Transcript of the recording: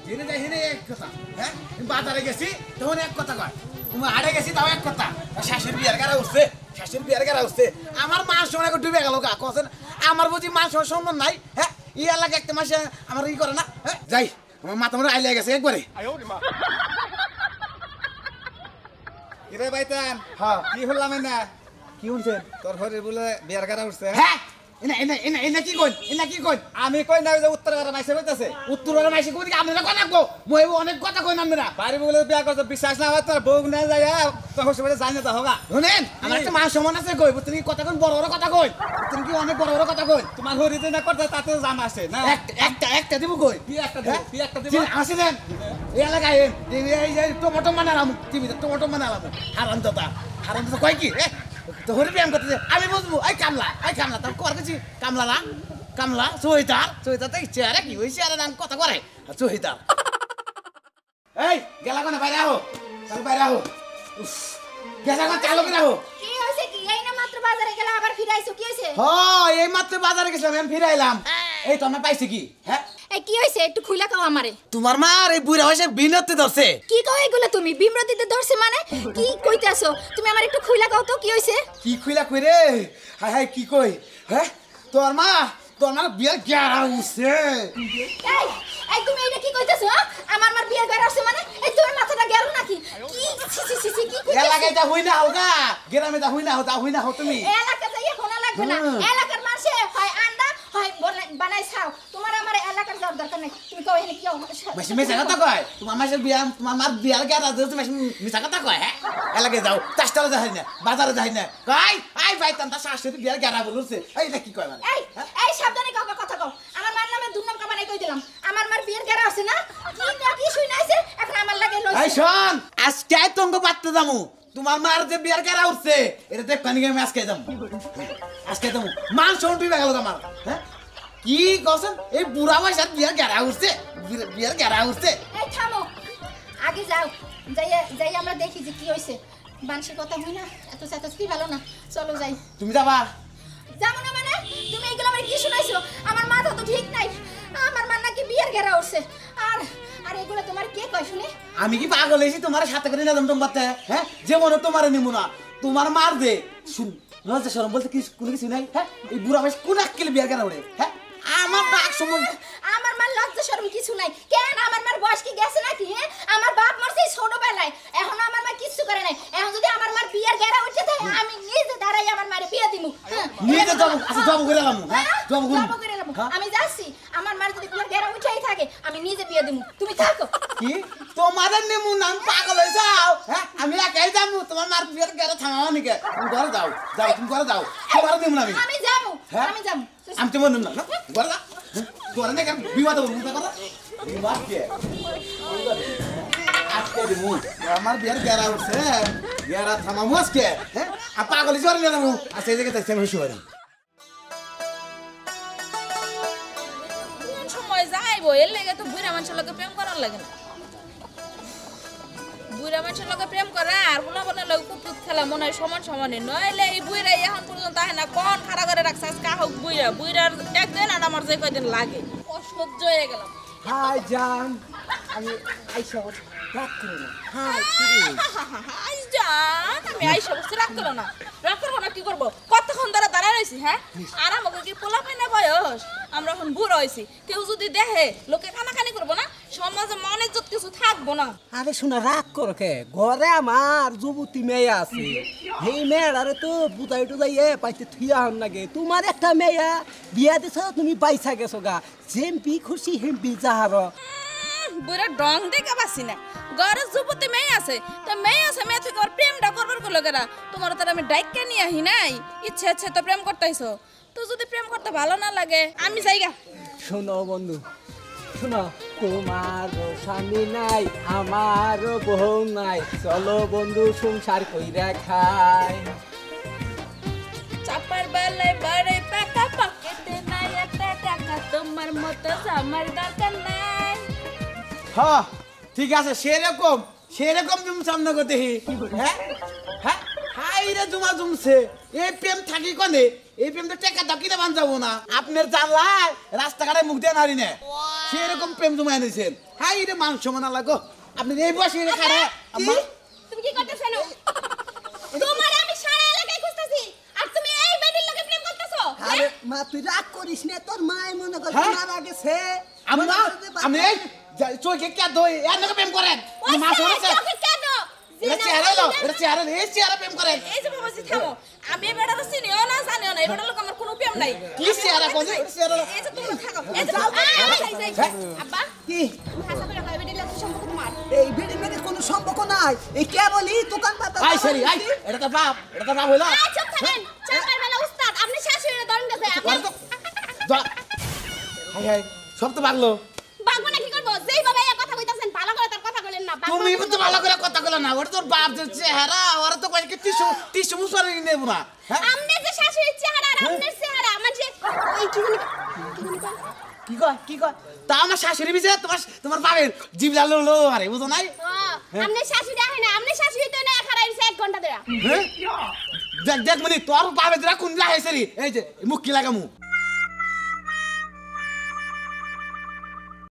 জেনে যাই হেনে এক কথা হ্যাঁ বাজারে গেছি তখন এক কথা কয় তুমি হাড়ে গেছি তাও এক কথা শাশুড়ি বিয়ার গাড়া উঠছে শাশুড়ি বিয়ার গাড়া উঠছে আমার মান সম্মান ডুবে গেল গা কছেন আমার বুঝি মান সম্মান নাই হ্যাঁ ই এলাকা একটা মাসে আমার ই করে না হ্যাঁ যাই আমার মাথা মনে আইলে গেছে একবারে কিরে বাইতান হ্যাঁ কি হলাম না কি হচ্ছে তোর ঘরে বলে বিয়ার গাড়া উঠছে হ্যাঁ এনা কি কই এনা কি কই আমি কই না যে উত্তর গাড়া মাইসে কইতাছে উত্তরের মাইসে কই আপনারা কথা কো মই অনেক কথা কই নামরা বাড়ি বলে বিয়া করতে বিশ্বাস না হয় তোর বউ না যায় তো হোসে যাই না তো হোগা শুনেন আমার একটা মান সম্মান আছে কই তুমি কথা কই বড় বড় কথা কই তুমি কি অনেক বড় বড় কথা কই তোমার হরিতে না করতে তাতে জাম আসে না একটা দিব কই কি একটা দিব কি একটা দিব আসেন এই এলাকায় এই যে টমেটো বানালাম টিভিতে টমেটো বানালাম হারামদাদা কয় কি তো হরি ব্যায়াম করতে আমি বুঝবো এই কামলা তার কর গেছি কামলা না কামলা চহিতার তো চেয়ারে কি হয়েছে আরে নাম কথা করে চহিতার এই গেলা কোনে বাইরে আহো চল বাইরে আহো গেলা কোনে চালো কি রাখো কি হইছে কি এই না মাত্র বাজারে গেলা আবার ফিরাইছো কি হইছে এই মাত্র বাজারে গেছিলাম আমি ফিরে এলাম এই তো আমি পাইছি কি হ্যাঁ এই কি হইছে একটু খুইলা কও আমারে তোমার মা এই বুড়া হইছে বিনতে ধরছে কি কও এগুলো তুমি বিমরতিতে ধরছে মানে কি কইতাছো তুমি আমার একটু খুইলা কও তো কি হইছে কি খুইলা কই রে হাই হাই কি কই হ্যাঁ তোর মা বিয়ার গেরা উঠছে এই এই তুমি এটা কি কইতাছো আমার মার বিয়ে করে আসছে মানে এই তোমার মাথাটা গেল নাকি কি সি কি কইতাছো এলাকায় যা হই না হোগা গ্রামে যা হই না হও তুমি এলাকা যাইয়া কোনা লাগবে না এলাকার মানুষে হয় আন্ডা হয় বানাই খাও তোমার আমার এলাকার যাওয়ার দরকার নাই তুমি কও এখানে কি বেশি মিছা কথা কয় তোমার মার বিয়ার গেরা দিতে বেশি মিছা কথা কয় হ্যাঁ এলাকায় যাও চাষটালে যাই না বাজারে যাই না কই আই ভাই তান্তা শাশুড়ি বিয়ার গেরা বলছে এইটা কি কয় মানে এই সাবধানে কথা কও আমার মার নামে দুর্নাম কামাই কই দিলাম আমার মার বিয়ের গেরা আছে না কি শুনাইছে এখন আমার লাগে লইছে এই শোন আজকে তঙ্গ পাত্তে যামু তোমার মার যে বিয়ার গেরা উঠছে এটা দেখ পানি আমি আজকে যাবো মান শোন তুই গেল তোমার হ্যাঁ কি কছেন এই বুড়া বয়সের বিয়ার গেরা উঠছে এই থামো আগে যাও যাই আমরা দেখি যে কি হইছে বানসি কথা হই না এত কি ভালো না চলো যাই তুমি যাবা যাবো না মানে তুমি এগুলো আমার কি শুনাইছো আমার মাথা তো ঠিক নাই আমার মা নাকি বিয়ের গেরা উঠছে আর এগুলো তোমার কে কয় শুনি আমি কি পাগল হয়েছি তোমার সাথে করে নিলাম তোমার হ্যাঁ যেমন তোমার নিমু না তোমার মার দে শুন লজ্জা শরম বলতে কি কোনো কিছু নাই হ্যাঁ এই বুড়া বয়স কোন আক্কেলে বিয়ার গেরা উঠে হ্যাঁ আমার ডাক সময় আমার মার লজ্জা শরম কিছু নাই কেন আমার মার বয়স কি গেছে নাকি হ্যাঁ আমার বাপ মরছে ছোটবেলায় এখন আমার মা কিছু করে নাই এখন যদি আমার মার বিয়ের গেরা উঠে থাকে আমি নিজে দাঁড়াই আমার মারে বিয়ে দিমু নিজে যাবো আচ্ছা যাবো করে এলাম হ্যাঁ যাবো করে এলাম আমি যাচ্ছি আমার মার যদি বিয়ের গেরা উঠেই থাকে আমি নিজে বিয়ে দিমু তুমি থাকো কি তোমাদের নিমু নাম পাগল হয়ে যাও হ্যাঁ আমি একাই যাবো তোমার মার বিয়ের গেরা থামাও নাকি তুমি ঘরে যাও তুমি ঘরে যাও তোমার নিমু না আমি যাবো হ্যাঁ? আমি যাবো আমি তোমার নিমু না ঘরে যা ঘরে না কেন বিবাদ হবো বুঝতে কথা বিবাদ কে আজকে দিমু আমার বিয়ের গেরা উঠছে গেরা থামামু আজকে হ্যাঁ আর পাগল জ্বর নিয়ে যাবো আচ্ছা এই জায়গায় তাই আমি শুয়ারি সময় যাইবো এর লেগে তো বুড়া মানুষের লগে প্রেম করার লাগে না বুড়া মানুষের লগে প্রেম করা আর কোনা কোনা লগে কুতুত খেলা মনে হয় সমানে নইলে এই বুড়া এখন পর্যন্ত আহে না কোন খাড়া করে রাখছে কা হোক বুড়ার একদিন আর আমার যে কয়দিন লাগে অসহ্য হয়ে গেলাম হাই জান আমি আইসা রাগ করো না হাই জান আমি আইসা বসে রাগ করো না কি করবো কতক্ষণ দাঁড়ায় রয়েছি হ্যাঁ আর আমাকে কি পোলা পাই না বয়স আমরা এখন বুড়ো হয়েছি কেউ যদি দেখে লোকে কানাকানি করবো না সমাজে মনে যত কিছু থাকবো না আরে শোনা রাগ করো কে ঘরে আমার যুবতী মেয়ে আছে এই মেয়েরারে তো বুঝাই টুজাই পাইতে থুইয়া হন নাগে তোমার একটা মেয়া বিয়া দিছ তুমি পাইছা গেছো গা যেমপি খুশি হেমপি যাহার বুড়া ডং দেখে পাচ্ছি না ঘরে যুবতী মেয়ে আছে তো মেয়ে থেকে ওর প্রেমটা করবার করলো কেনা তোমার তো আমি ডাইককে নিয়ে আহি নাই ইচ্ছে তো প্রেম করতেইছো তো যদি প্রেম করতে ভালো না লাগে আমি যাইগা শোনো বন্ধু শোনো তোমার স্বামী নাই আমার বউ নাই চলো বন্ধু সংসার কইরা খাই চাপার বেলায় বাড়ে পাকা পকেটে নাই একটা টাকা তোমার মতো আমার দরকার নাই হ্যাঁ ঠিক আছে সেরকম তুমি সামনে করতে হ্যাঁ হ্যাঁ হাই রে জুমা জুমছে এই প্রেম থাকি কনে এই প্রেম তো টেকা দাও কিনে বান যাবো না আপনার জানলায় রাস্তাঘাটে মুখ দিয়ে নারী নে সেরকম প্রেম জমা এনেছেন হাই রে মান সমান লাগো আপনি এই বয়সে রে খাড়া আম্মা তুমি কি করতেছ না তোমার আমি সারা এলাকায় খুঁজতেছি আর তুমি এই বেডির লগে প্রেম করতেছো আরে মা তুই রাগ করিস না তোর মাই মনে কর হ্যাঁ? মারা গেছে আম্মা আমি এই চোখে কে দই এর লগে প্রেম করেন ওই মা শুনেছে চোখে কেন এটা চেহারা লো এটা চেহারা এই চেহারা প্রেম করেন এই যে বাবাজি থামো আমি এই বেটার চিনিও না জানিও না এই বেটার লোক আমার কোনো প্রেম নাই কি চেহারা কোন চেহারা এই যে তোমরা থাকো এই যে আব্বা কি তুমি হাসা করে কই বেডির লগে সম্পর্ক তোমার এই বেডি মেডি কোনো সম্পর্ক নাই এই কে বলি দোকান পাতা আই সরি আই এটা তো বাপ হইলো এই চুপ থাকেন চাপার বেলা উস্তাদ আপনি শাশুড়ির ধরন গেছে আপনি হাই হাই সব তো ভাগলো বাগবো না কি করব যেই বাবা এই কথা কইতাছেন ভালো করে তার কথা বলেন না তুমি তো ভালো করে কথা কইলা না ওটা তোর বাপ যে চেহারা ওরা তো কইছে টিস্যু মুসরে নেব না হ্যাঁ আমনে যে শাশুড়ির চেহারা আর আমনের চেহারা আমার যে ওই কি জানি কি কয় তা আমার শাশুড়ি বিছে তোমার বাপের জিভ লালো লো আরে বুঝো নাই আমনে শাশুড়ি আহে না আমনে শাশুড়ি তো না খাড়া হইছে 1 ঘন্টা ধরে হ্যাঁ দেখ মানে তোর বাপের দরা কোন লাগাইছে রে এই যে মুখ কি লাগামু